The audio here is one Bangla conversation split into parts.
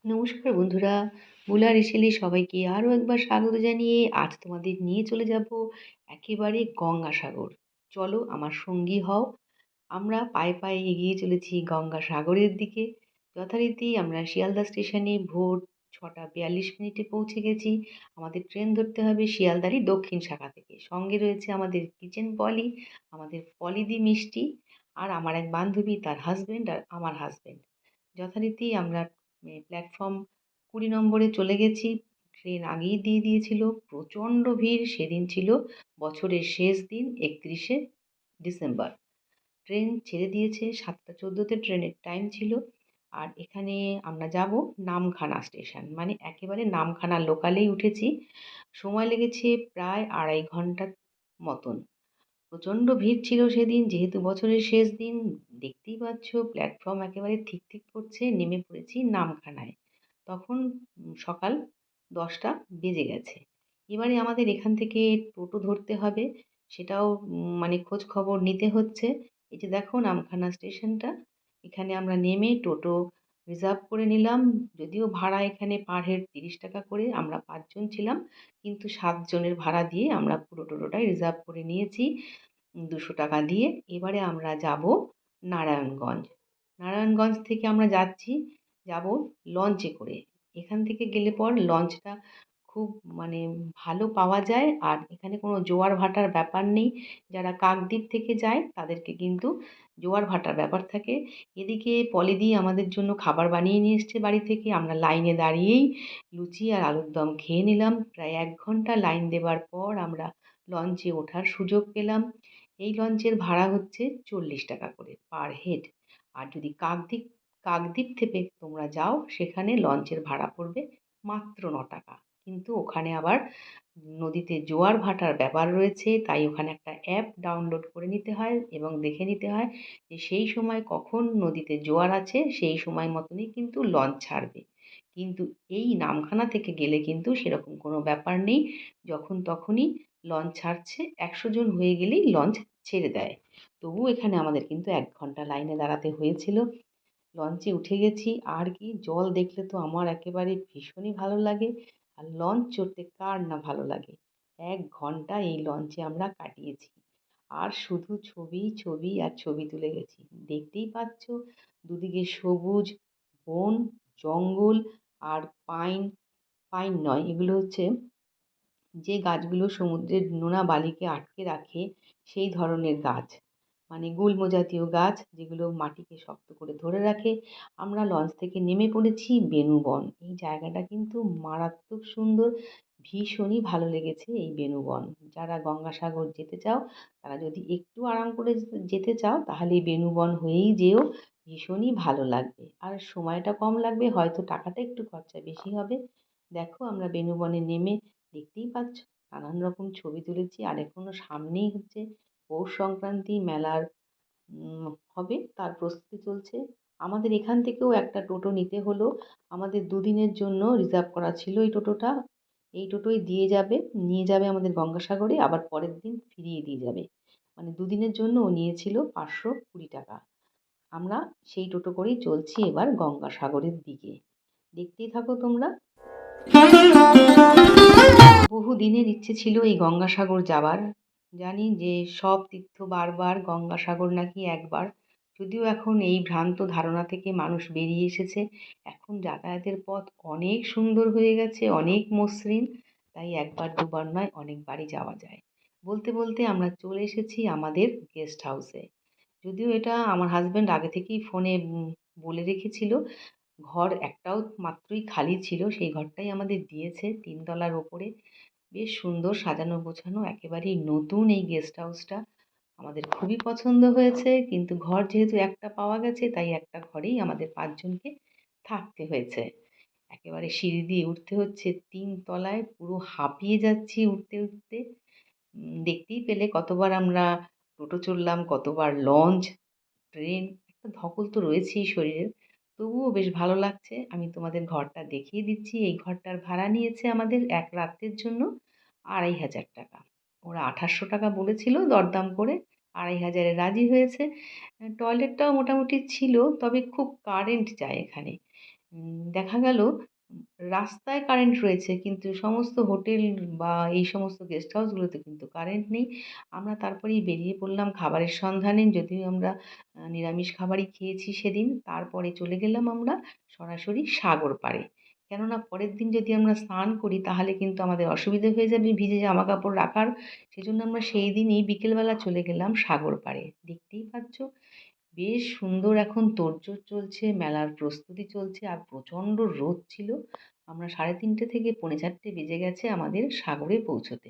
নমস্কার বন্ধুরা, বুলার ইসেলি সবাইকে আরও একবার স্বাগত জানিয়ে আজ তোমাদের নিয়ে চলে যাব একেবারে গঙ্গাসাগর। চলো আমার সঙ্গী হও। আমরা পায়ে পায়ে এগিয়ে চলেছি গঙ্গাসাগরের দিকে। যথারীতি আমরা শিয়ালদা স্টেশনে ভোর 6:42 পৌঁছে গেছি। আমাদের ট্রেন ধরতে হবে শিয়ালদারই দক্ষিণ শাখা থেকে। সঙ্গে রয়েছে আমাদের কিচেন পলি, আমাদের পলিদি মিষ্টি, আর আমার এক বান্ধবী, তার হাজব্যান্ড আর আমার হাজব্যান্ড। যথারীতি আমরা প্ল্যাটফর্ম 20 নম্বরে চলে গেছি। ট্রেন আগেই দিয়ে দিয়েছিল। প্রচণ্ড ভিড়। সেদিন ছিল বছরের শেষ দিন, 31শে ডিসেম্বর। ট্রেন ছেড়ে দিয়েছে 7:14-তে ট্রেনের টাইম ছিল। আর এখানে আমরা যাব নামখানা স্টেশন, মানে একেবারে নামখানা লোকালেই উঠেছি। সময় লেগেছে প্রায় 2.5 ঘন্টার মতন। প্রচণ্ড ভিড় ছিল সেদিন, যেহেতু বছরের শেষ দিন। দেখতেই পাচ্ছ প্ল্যাটফর্ম একেবারে ঠিক ঠিক করছে। নেমে পড়েছি নামখানায়। তখন সকাল 10টা বেজে গেছে। এবারে আমাদের এখান থেকে টোটো ধরতে হবে। সেটাও মানে খোঁজ খবর নিতে হচ্ছে। এই যে দেখো নামখানা স্টেশনটা, এখানে আমরা নেমে টোটো রিজার্ভ করে নিলাম। যদিও ভাড়া এখানে পার হেড 30 টাকা করে, আমরা 5 জন ছিলাম, কিন্তু 7 জনের ভাড়া দিয়ে আমরা পুরো টোটোটাই রিজার্ভ করে নিয়েছি 200 টাকা দিয়ে। এবারে আমরা যাব নারায়ণগঞ্জ। নারায়ণগঞ্জ থেকে আমরা যাব লঞ্চে করে। এখান থেকে গেলে পর লঞ্চটা খুব মানে ভালো পাওয়া যায়, আর এখানে কোনো জোয়ার ভাটার ব্যাপার নেই। যারা কাকদ্বীপ থেকে যায় তাদেরকে কিন্তু জোয়ার ভাটার ব্যাপার থাকে। এদিকে পলিদি আমাদের জন্য খাবার বানিয়ে নিয়ে এসছে বাড়ি থেকে। আমরা লাইনে দাঁড়িয়েই লুচি আর আলুর দম খেয়ে নিলাম। প্রায় 1 ঘন্টা লাইন দেবার পর আমরা লঞ্চে ওঠার সুযোগ পেলাম। এই লঞ্চের ভাড়া হচ্ছে 40 টাকা করে পার হেড। আর যদি কাকদ্বীপ কাকদ্বীপ থেকে তোমরা যাও, সেখানে লঞ্চের ভাড়া পড়বে মাত্র 9 টাকা। কিন্তু ওখানে আবার নদীতে জোয়ার ভাটার ব্যাপার রয়েছে, তাই ওখানে একটা অ্যাপ ডাউনলোড করে নিতে হয় এবং দেখে নিতে হয় যে সেই সময় কখন নদীতে জোয়ার আছে, সেই সময় মতনই কিন্তু লঞ্চ ছাড়বে। কিন্তু এই নামখানা থেকে গেলে কিন্তু সেরকম কোনো ব্যাপার নেই। যখন তখনই লঞ্চ ছাড়ছে। 100 জন হয়ে গেলেই লঞ্চ ছেড়ে দেয়। তবু এখানে আমাদের কিন্তু 1 ঘন্টা লাইনে দাঁড়াতে হয়েছিল। লঞ্চে উঠে গেছি। আর কি, জল দেখলে তো আমার একেবারে ভীষণই ভালো লাগে। আর লঞ্চ চড়তে কার না ভালো লাগে। 1 ঘন্টা এই লঞ্চে আমরা কাটিয়েছি। আর শুধু ছবি ছবি আর ছবি তুলে গেছি। দেখতেই পাচ্ছ দুদিকে সবুজ বন, জঙ্গল আর পাইন। পাইন নয়, এগুলো হচ্ছে যে গাছগুলো সমুদ্রের নোনা বালিকে আটকে রাখে, সেই ধরনের গাছ। মানে গুল্ম জাতীয় গাছ, যেগুলো মাটিকে শক্ত করে ধরে রাখে। আমরা লঞ্চ থেকে নেমে পড়েছি বেণুবন। এই জায়গাটা কিন্তু মারাত্মক সুন্দর। ভীষণই ভালো লেগেছে এই বেণুবন। যারা গঙ্গাসাগর যেতে চাও, তারা যদি একটু আরাম করে যেতে চাও, তাহলে এই বেণুবন হয়েই যেও। ভীষণই ভালো লাগবে, আর সময়টা কম লাগবে, হয়তো টাকাটা একটু খরচা বেশি হবে। দেখো আমরা বেণুবনে নেমে দেখতেই পাচ্ছ নানান রকম ছবি তুলেছি। আর এখনো সামনেই হচ্ছে পৌষ সংক্রান্তি মেলার হবে, তার প্রস্তুতি চলছে। আমাদের এখান থেকেও একটা টোটো নিতে হলো। আমাদের দুদিনের জন্য রিজার্ভ করা ছিল এই টোটোটা। এই টোটোই নিয়ে যাবে আমাদের গঙ্গাসাগরে, আবার পরের দিন ফিরিয়ে দিয়ে যাবে। মানে দুদিনের জন্য ও নিয়েছিল 520 টাকা। আমরা সেই টোটো করেই চলছি এবার গঙ্গাসাগরের দিকে। দেখতেই থাকো তোমরা। বহু দিনের ইচ্ছে ছিল এই গঙ্গাসাগর যাবার। জানি যে সব তীর্থ বারবার, গঙ্গাসাগর নাকি একবার। যদিও এখন এই ভ্রান্ত ধারণা থেকে মানুষ বেরিয়ে এসেছে। এখন যাতায়াতের পথ অনেক সুন্দর হয়ে গেছে, অনেক মসৃণ। তাই একবার দুবার নয়, অনেকবারই যাওয়া যায়। বলতে বলতে আমরা চলে এসেছি আমাদের গেস্ট হাউসে। যদিও এটা আমার হাজব্যান্ড আগে থেকেই ফোনে বলে রেখেছিল। ঘর একটাও মাত্রই খালি ছিল, সেই ঘরটাই আমাদের দিয়েছে 3 তলার ওপরে। বেশ সুন্দর সাজানো গোছানো, একেবারেই নতুন এই গেস্ট হাউসটা। আমাদের খুবই পছন্দ হয়েছে। কিন্তু ঘর যেহেতু একটা পাওয়া গেছে, তাই একটা ঘরেই আমাদের 5 জনকে থাকতে হয়েছে। একেবারে সিঁড়ি দিয়ে উঠতে হচ্ছে 3 তলায়, পুরো হাঁপিয়ে যাচ্ছি উঠতে উঠতে। দেখতেই পেলে কতবার আমরা টোটো চড়লাম, কতবার লঞ্চ, ট্রেন। একটা ধকল তো রয়েছেই শরীরের, তবুও বেশ ভালো লাগছে। আমি তোমাদের ঘরটা দেখিয়ে দিচ্ছি। এই ঘরটার ভাড়া নিয়েছে আমাদের এক রাতের জন্য 2500 টাকা। ওরা 2800 টাকা বলেছিল দরদাম করে, 2500-এ রাজি হয়েছে। টয়লেটটাও মোটামুটি ছিল, তবে খুব কারেন্ট যায় এখানে। দেখা গেল রাস্তায় কারেন্ট রয়েছে কিন্তু সমস্ত হোটেল বা এই সমস্ত গেস্ট হাউসগুলোতে কিন্তু কারেন্ট নেই। আমরা তারপরেই বেরিয়ে পড়লাম খাবারের সন্ধানে। যদিও আমরা নিরামিষ খাবারই খেয়েছি সেদিন। তারপরে চলে গেলাম আমরা সরাসরি সাগর পাড়ে। কেননা পরের দিন যদি আমরা স্নান করি তাহলে কিন্তু আমাদের অসুবিধে হয়ে যাবে ভিজে জামাকাপড় রাখার। সেজন্য আমরা সেই দিনই বিকেলবেলা চলে গেলাম সাগর পাড়ে। দেখতেই পাচ্ছ বেশ সুন্দর এখন তোড়জোড় চলছে, মেলার প্রস্তুতি চলছে আর প্রচণ্ড রোদ ছিল। আমরা 3:30 থেকে 4:45 বেজে গেছে আমাদের সাগরে পৌঁছোতে।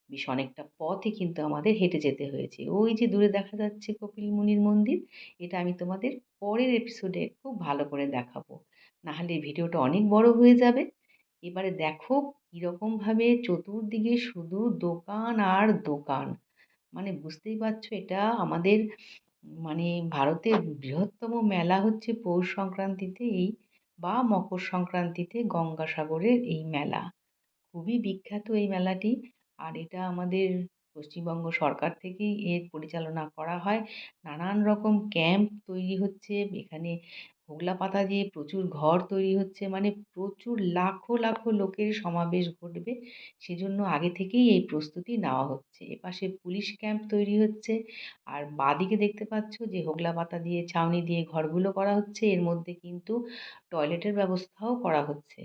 বেশ অনেকটা পথই কিন্তু আমাদের হেঁটে যেতে হয়েছে। ওই যে দূরে দেখা যাচ্ছে কপিল মুনির মন্দির, এটা আমি তোমাদের পরের এপিসোডে খুব ভালো করে দেখাবো। নাহলে ভিডিওটা অনেক বড় হয়ে যাবে। এবারে দেখো কীরকমভাবে চতুর্দিকে শুধু দোকান আর দোকান। মানে বুঝতেই পারছো এটা আমাদের মানে ভারতের বৃহত্তম মেলা হচ্ছে পৌষ সংক্রান্তিতেই বা মকর সংক্রান্তিতে গঙ্গাসাগরের এই মেলা। খুবই বিখ্যাত এই মেলাটি। আর এটা আমাদের পশ্চিমবঙ্গ সরকার থেকেই এর পরিচালনা করা হয়। নানান রকম ক্যাম্প তৈরি হচ্ছে এখানে, হোগলা পাতা দিয়ে প্রচুর ঘর তৈরি হচ্ছে, মানে প্রচুর লাখো লাখো লোকের সমাবেশ ঘটবে, সেজন্য আগে থেকেই এই প্রস্তুতি নেওয়া হচ্ছে। এপাশে পুলিশ ক্যাম্প তৈরি হচ্ছে আর বাঁদিকে দেখতে পাচ্ছ যে হোগলা পাতা দিয়ে ছাউনি দিয়ে ঘরগুলো করা হচ্ছে, এর মধ্যে কিন্তু টয়লেটের ব্যবস্থাও করা হচ্ছে।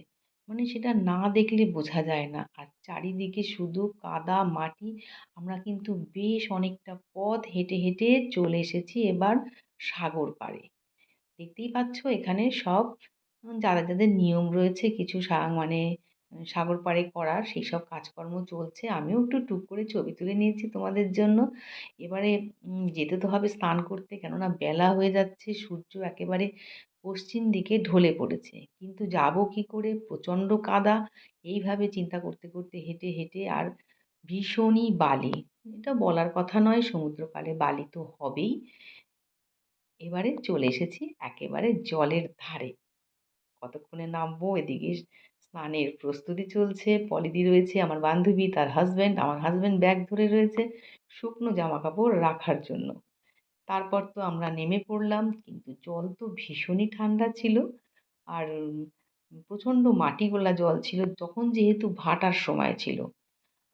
মানে সেটা না দেখলে বোঝা যায় না। আর চারিদিকে শুধু কাদা মাটি। আমরা কিন্তু বেশ অনেকটা পথ হেঁটে হেঁটে চলে এসেছি এবার সাগর পাড়ে। দেখতেই পাচ্ছ এখানে সব যাদের যাদের নিয়ম রয়েছে কিছু মানে সাগর পাড়ে করার সেই সব কাজকর্ম চলছে। আমিও একটু টুক করে ছবি তুলে নিয়েছি তোমাদের জন্য। এবারে যেতে তো হবে স্নান করতে, কেননা বেলা হয়ে যাচ্ছে, সূর্য একেবারে পশ্চিম দিকে ঢলে পড়েছে। কিন্তু যাব কী করে, প্রচণ্ড কাদা। এইভাবে চিন্তা করতে করতে হেঁটে হেঁটে আর ভীষণই বালি। এটা বলার কথা নয়, সমুদ্রকালে বালি তো হবেই। এবারে চলে এসেছি একেবারে জলের ধারে। কতক্ষণে নামবো, এদিকে স্নানের প্রস্তুতি চলছে। পলিদি রয়েছে আমার বান্ধবী, তার হাসব্যান্ড, আমার হাসব্যান্ড ব্যাগ ধরে রয়েছে শুকনো জামাকাপড় রাখার জন্য। তারপর তো আমরা নেমে পড়লাম, কিন্তু জল তো ভীষণই ঠান্ডা ছিল আর প্রচণ্ড মাটি গোলা জল ছিল, তখন যেহেতু ভাটার সময় ছিল।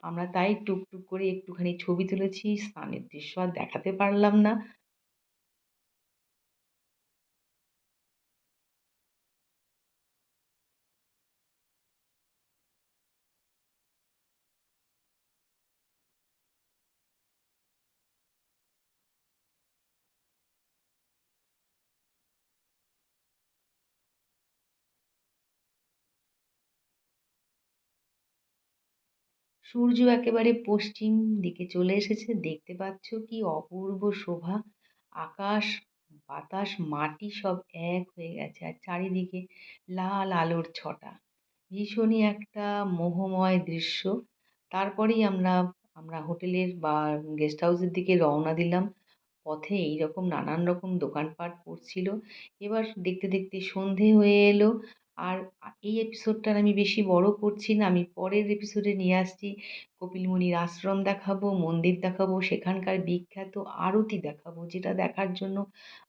আমরা তাই টুকটুক করে একটুখানি ছবি তুলেছি, স্নানের দৃশ্য আর দেখাতে পারলাম না। সূর্য একেবারে পশ্চিম দিকে চলে এসেছে, দেখতে পাচ্ছ কি অপূর্ব শোভা। আকাশ বাতাস মাটি সব এক হয়ে গেছে আর চারিদিকে লাল আলোর ছটা। ভীষণই একটা মোহময় দৃশ্য। তারপরেই আমরা আমরা হোটেলের বা গেস্ট হাউসের দিকে রওনা দিলাম। পথে এইরকম নানান রকম দোকানপাট পড়ছিল। এবার দেখতে দেখতে সন্ধে হয়ে এলো। আর এই এপিসোডটা আমি বেশি বড় করছি না, আমি পরের এপিসোডে নিয়ে আসছি কপিল মুনির আশ্রম দেখাবো, মন্দির দেখাবো, সেখানকার বিখ্যাত আরতি দেখাবো, যেটা দেখার জন্য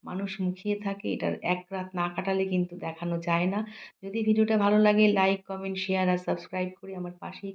মানুষ মুখিয়ে থাকে। এটার এক রাত না কাটালে কিন্তু দেখানো যায় না। যদি ভিডিওটা ভালো লাগে লাইক কমেন্ট শেয়ার আর সাবস্ক্রাইব করে আমার পাশেই